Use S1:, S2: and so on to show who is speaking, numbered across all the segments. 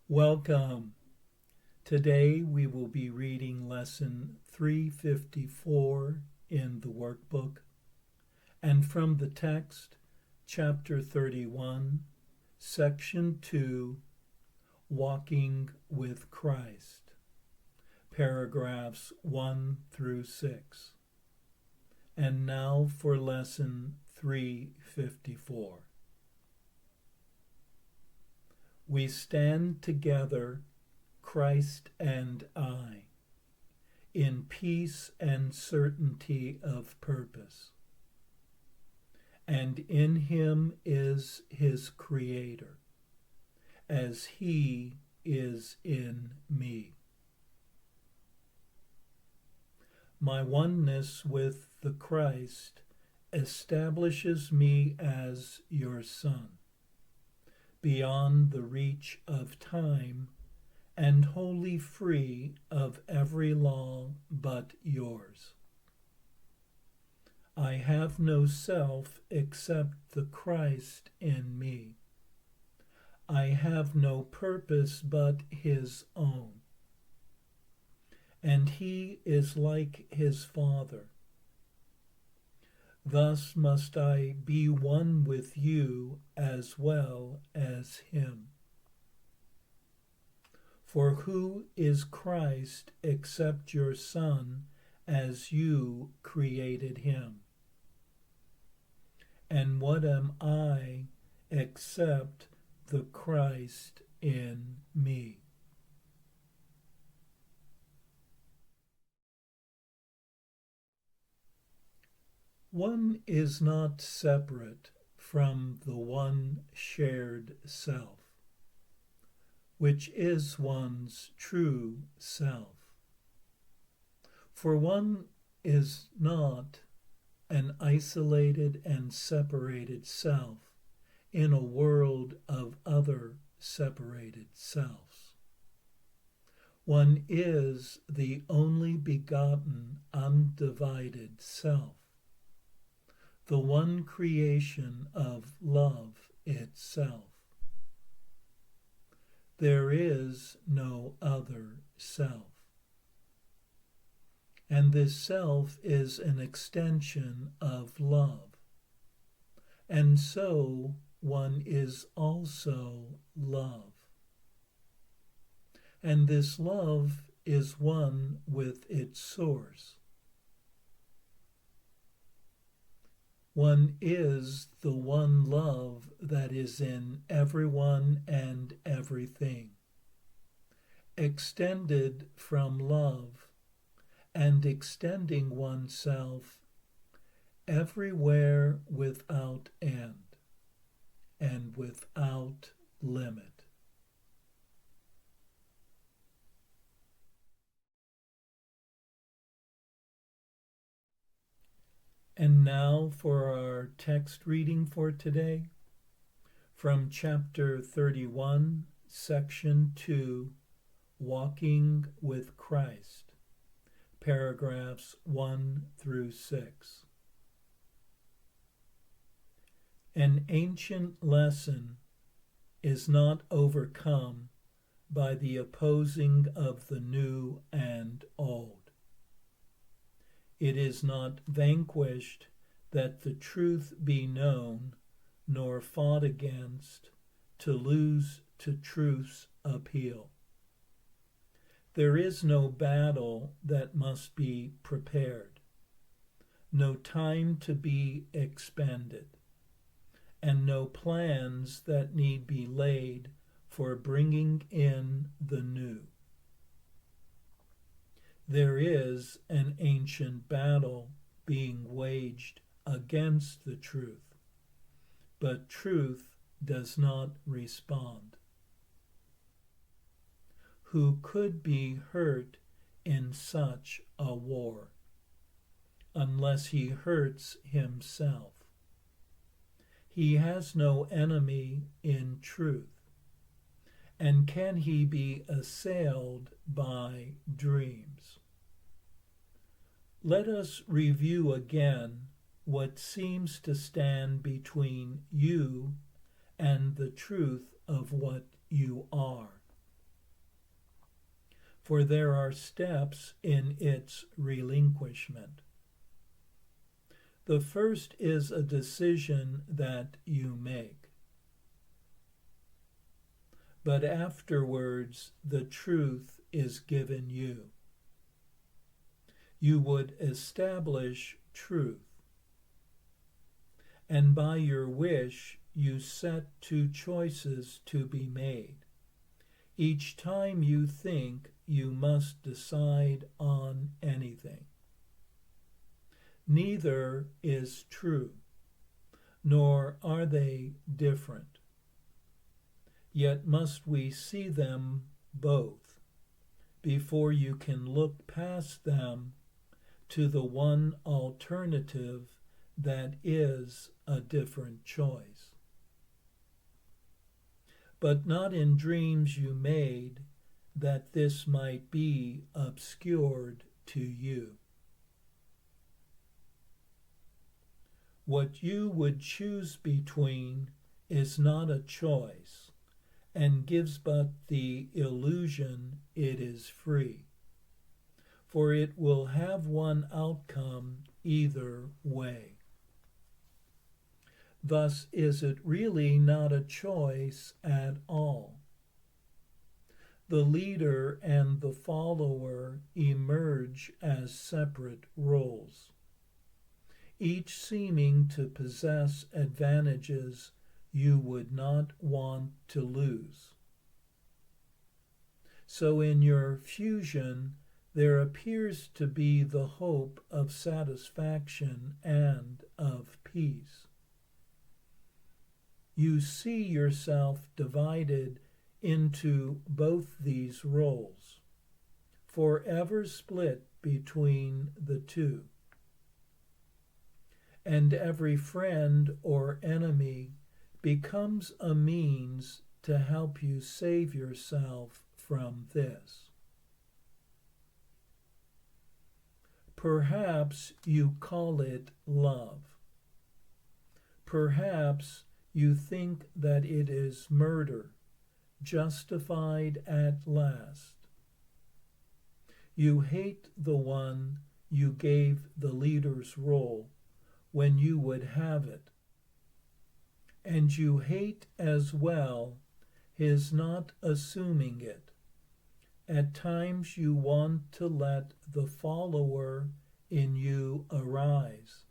S1: Welcome. Today we will be reading lesson 354 in the workbook and from the text, chapter 31, section 2, Walking with Christ, paragraphs 1 through 6. And now for lesson 354. We stand together, Christ and I, in peace and certainty of purpose. And in him is his Creator, as he is in me. My oneness with the Christ establishes me as your Son, beyond the reach of time and wholly free of every law but yours. I have no self except the Christ in me. I have no purpose but his own. And he is like his Father. Thus must I be one with you as well as him. For who is Christ except your Son, as you created him? And what am I except the Christ in me? One is not separate from the one shared self, which is one's true self. For one is not an isolated and separated self in a world of other separated selves. One is the only begotten, undivided self, the one creation of love itself. There is no other self. And this self is an extension of love. And so one is also love. And this love is one with its source. One is the one love that is in everyone and everything, extended from love and extending oneself everywhere without end and without limit. And now for our text reading for today, from chapter 31, section 2, Walking with Christ, paragraphs 1 through 6. An ancient lesson is not overcome by the opposing of the new and old. It is not vanquished that the truth be known, nor fought against to lose to truth's appeal. There is no battle that must be prepared, no time to be expended, and no plans that need be laid for bringing in the new. There is an ancient battle being waged against the truth, but truth does not respond. Who could be hurt in such a war, unless he hurts himself? He has no enemy in truth, and can he be assailed by dreams? Let us review again what seems to stand between you and the truth of what you are. for there are steps in its relinquishment. The first is a decision that you make, but afterwards the truth is given you. You would establish truth, and by your wish you set two choices to be made. Each time you think you must decide on anything. Neither is true, nor are they different. Yet must we see them both before you can look past them to the one alternative that is a different choice. But not in dreams you made that this might be obscured to you. What you would choose between is not a choice, and gives but the illusion it is free, for it will have one outcome either way. Thus is it really not a choice at all. The leader and the follower emerge as separate roles, each seeming to possess advantages you would not want to lose. So in your fusion, there appears to be the hope of satisfaction and of peace. You see yourself divided into both these roles, forever split between the two. And every friend or enemy becomes a means to help you save yourself from this. Perhaps you call it love. Perhaps you think that it is murder, justified at last. You hate the one you gave the leader's role when you would have it, and you hate as well his not assuming it. At times you want to let the follower in you arise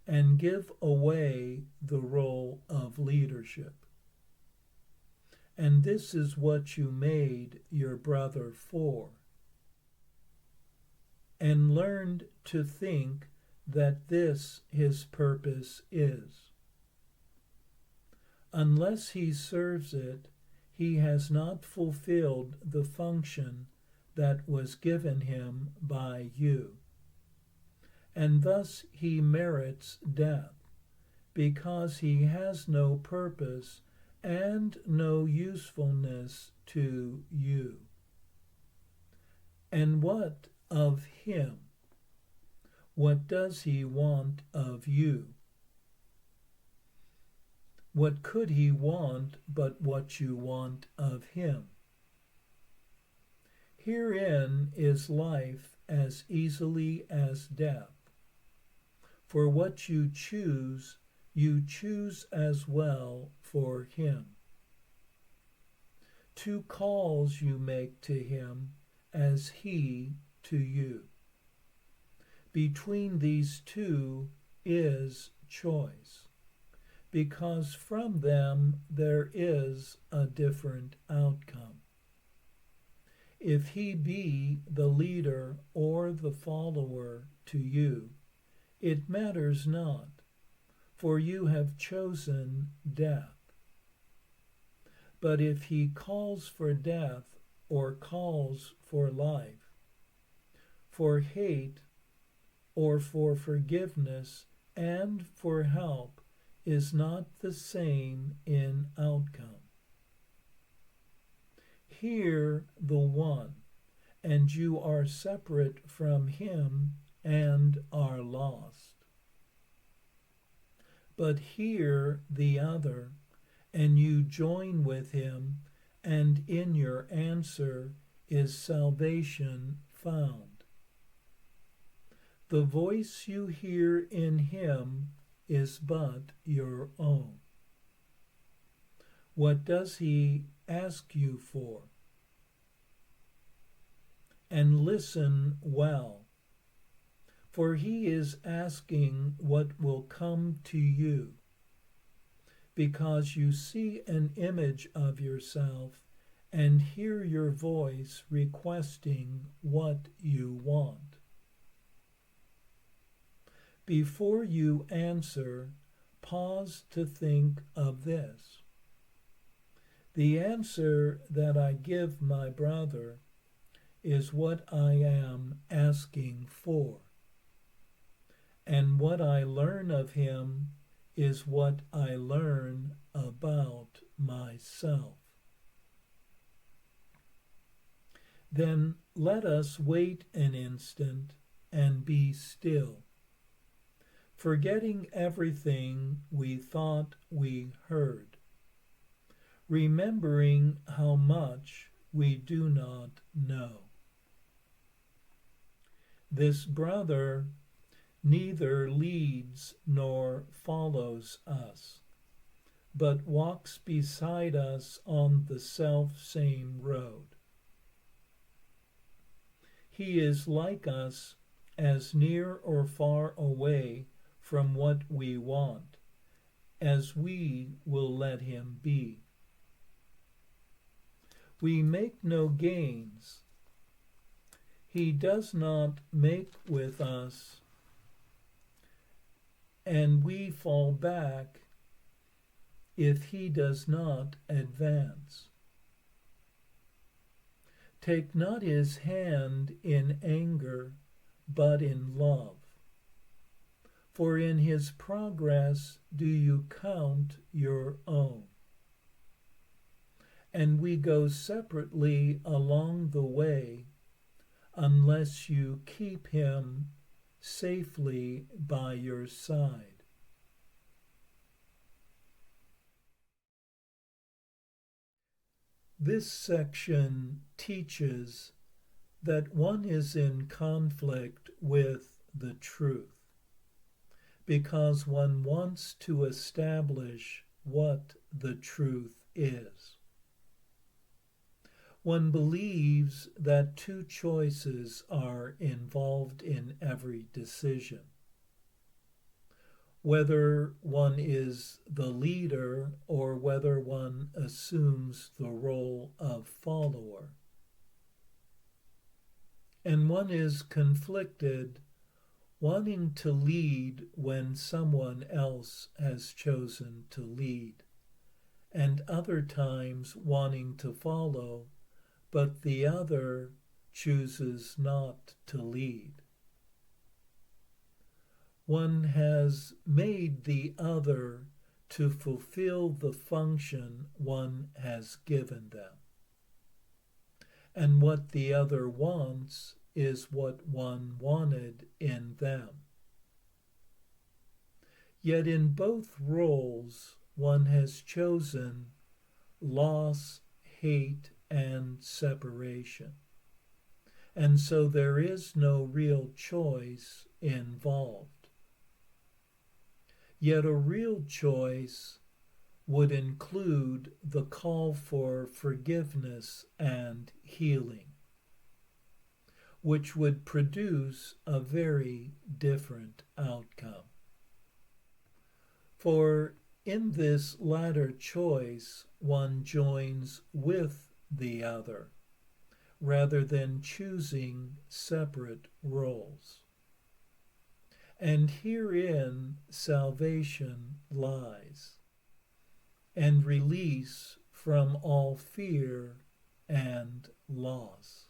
S1: and give away the role of leadership. And this is what you made your brother for, and learned to think that this his purpose is. Unless he serves it, he has not fulfilled the function that was given him by you. And thus he merits death, because he has no purpose and no usefulness to you. And what of him? What does he want of you? What could he want but what you want of him? Herein is life as easily as death. For what you choose as well for him. Two calls you make to him as he to you. Between these two is choice, because from them there is a different outcome. If he be the leader or the follower to you, it matters not, for you have chosen death. But if he calls for death or calls for life, for hate or for forgiveness and for help is not the same in outcome. Hear the one, and you are separate from him and are lost. But hear the other, and you join with him, and in your answer is salvation found. The voice you hear in him is but your own. What does he ask you for? And listen well, for he is asking what will come to you, because you see an image of yourself and hear your voice requesting what you want. Before you answer, pause to think of this. The answer that I give my brother is what I am asking for, and what I learn of him is what I learn about myself. Then let us wait an instant and be still, forgetting everything we thought we heard, remembering how much we do not know. This brother neither leads nor follows us, but walks beside us on the self-same road. He is like us, as near or far away from what we want, as we will let him be. We make no gains. He does not make with us, and we fall back if he does not advance. Take not his hand in anger, but in love. For in his progress do you count your own. And we go separately along the way, unless you keep him safely by your side. This section teaches that one is in conflict with the truth, because one wants to establish what the truth is. One believes that two choices are involved in every decision. Whether one is the leader or whether one assumes the role of follower. And one is conflicted, wanting to lead when someone else has chosen to lead, and other times wanting to follow, but the other chooses not to lead. One has made the other to fulfill the function one has given them. And what the other wants is what one wanted in them. Yet in both roles, one has chosen loss, hate, and separation. And so there is no real choice involved. Yet a real choice would include the call for forgiveness and healing, which would produce a very different outcome. For in this latter choice, one joins with the other, rather than choosing separate roles. And herein salvation lies, and release from all fear and loss.